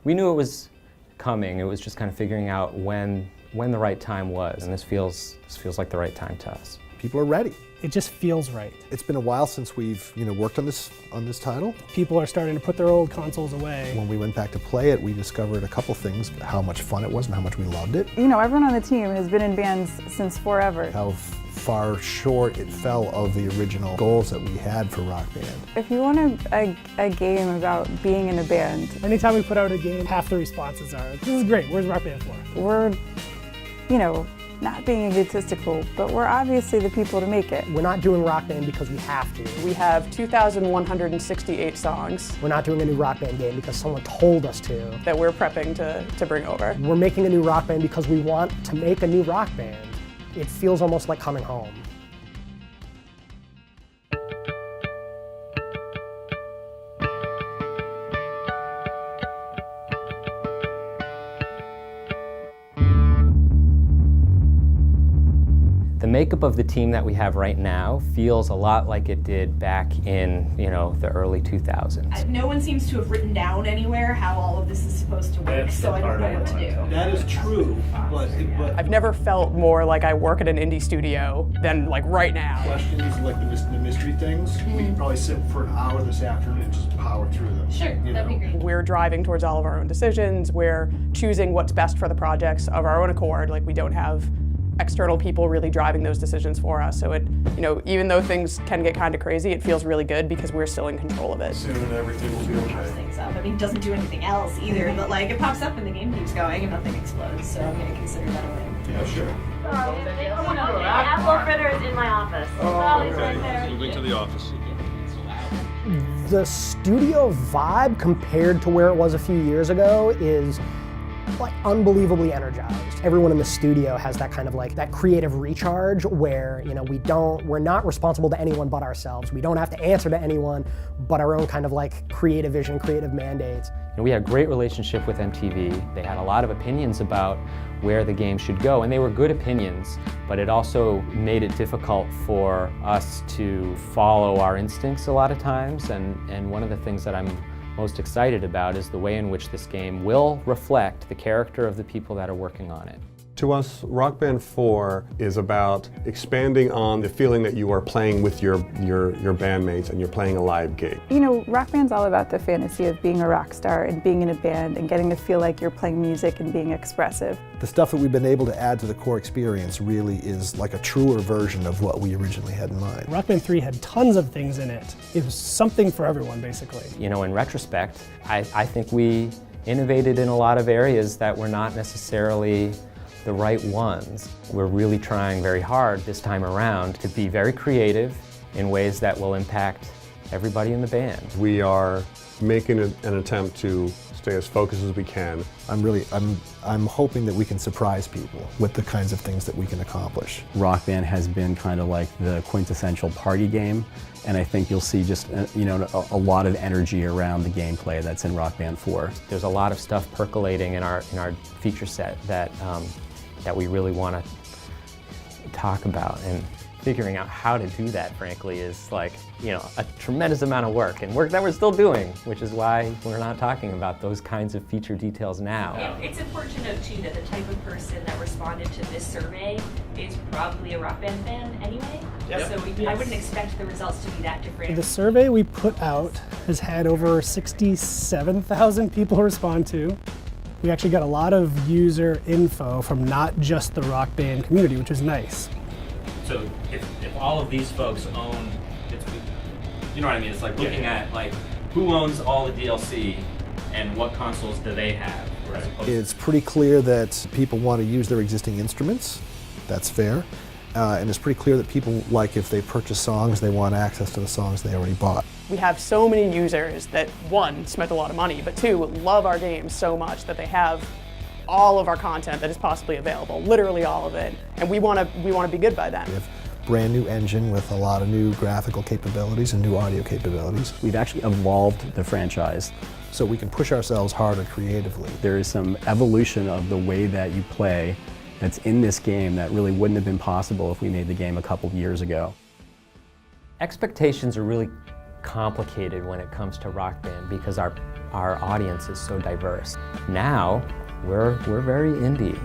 We knew it was coming. It was just kind of figuring out when the right time was, and this feels like the right time to us. People are ready. It just feels right. It's been a while since we've worked on this title. People are starting to put their old consoles away. When we went back to play it, we discovered a couple things, how much fun it was and how much we loved it. Everyone on the team has been in bands since forever. How far short it fell of the original goals that we had for Rock Band. If you want a game about being in a band. Anytime we put out a game, half the responses are, this is great, where's Rock Band 4? We're, not being egotistical, but we're obviously the people to make it. We're not doing Rock Band because we have to. We have 2,168 songs. We're not doing a new Rock Band game because someone told us to. That we're prepping to bring over. We're making a new Rock Band because we want to make a new Rock Band. It feels almost like coming home. The makeup of the team that we have right now feels a lot like it did back in, the early 2000s. No one seems to have written down anywhere how all of this is supposed to work, so I don't know what to do. That is true, but I've never felt more like I work at an indie studio than like right now. questions like the mystery things, we can probably sit for an hour this afternoon and just power through them. Sure, that'd be great. We're driving towards all of our own decisions. We're choosing what's best for the projects of our own accord. Like, we don't have external people really driving those decisions for us. So it, even though things can get kind of crazy, it feels really good because we're still in control of it. Soon everything will be okay. Things up. It doesn't do anything else either, but it pops up and the game keeps going and nothing explodes, so I'm gonna consider that a win. Yeah, sure. Apple fritter is in my office. Oh, He's right there. Moving to the office. The studio vibe compared to where it was a few years ago is unbelievably energized. Everyone in the studio has that kind of that creative recharge where, we're not responsible to anyone but ourselves. We don't have to answer to anyone but our own kind of creative vision, creative mandates. We had a great relationship with MTV. They had a lot of opinions about where the game should go, and they were good opinions, but it also made it difficult for us to follow our instincts a lot of times, and one of the things that I'm most excited about is the way in which this game will reflect the character of the people that are working on it. To us, Rock Band 4 is about expanding on the feeling that you are playing with your bandmates and you're playing a live gig. Rock Band's all about the fantasy of being a rock star and being in a band and getting to feel like you're playing music and being expressive. The stuff that we've been able to add to the core experience really is like a truer version of what we originally had in mind. Rock Band 3 had tons of things in it. It was something for everyone, basically. In retrospect, I think we innovated in a lot of areas that were not necessarily the right ones. We're really trying very hard this time around to be very creative in ways that will impact everybody in the band. We are making an attempt to stay as focused as we can. I'm hoping that we can surprise people with the kinds of things that we can accomplish. Rock Band has been kind of like the quintessential party game, and I think you'll see just a lot of energy around the gameplay that's in Rock Band 4. There's a lot of stuff percolating in our feature set that we really want to talk about, and figuring out how to do that, frankly, is a tremendous amount of work, and work that we're still doing, which is why we're not talking about those kinds of feature details now. It's important to note, too, that the type of person that responded to this survey is probably a Rock Band fan anyway. Yep. So I wouldn't expect the results to be that different. The survey we put out has had over 67,000 people respond to. We actually got a lot of user info from not just the Rock Band community, which is nice. So if all of these folks own, you know what I mean? It's like looking at who owns all the DLC and what consoles do they have. Right. It's pretty clear that people want to use their existing instruments. That's fair. And it's pretty clear that people, if they purchase songs, they want access to the songs they already bought. We have so many users that, one, spent a lot of money, but two, love our games so much that they have all of our content that is possibly available, literally all of it, and we want to be good by them. We have a brand new engine with a lot of new graphical capabilities and new audio capabilities. We've actually evolved the franchise. So we can push ourselves harder creatively. There is some evolution of the way that you play that's in this game that really wouldn't have been possible if we made the game a couple of years ago. Expectations are really complicated when it comes to Rock Band because our audience is so diverse. Now, we're very indie.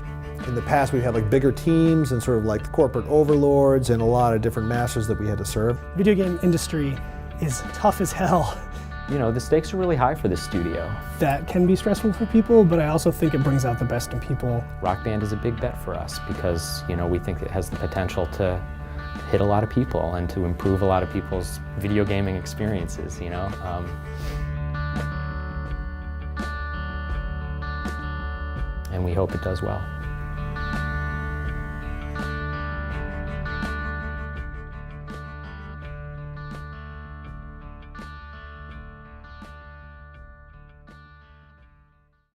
In the past, we had like bigger teams and sort of like corporate overlords and a lot of different masters that we had to serve. Video game industry is tough as hell. You know, the stakes are really high for this studio. That can be stressful for people, but I also think it brings out the best in people. Rock Band is a big bet for us because, you know, we think it has the potential to hit a lot of people and to improve a lot of people's video gaming experiences, you know. And we hope it does well.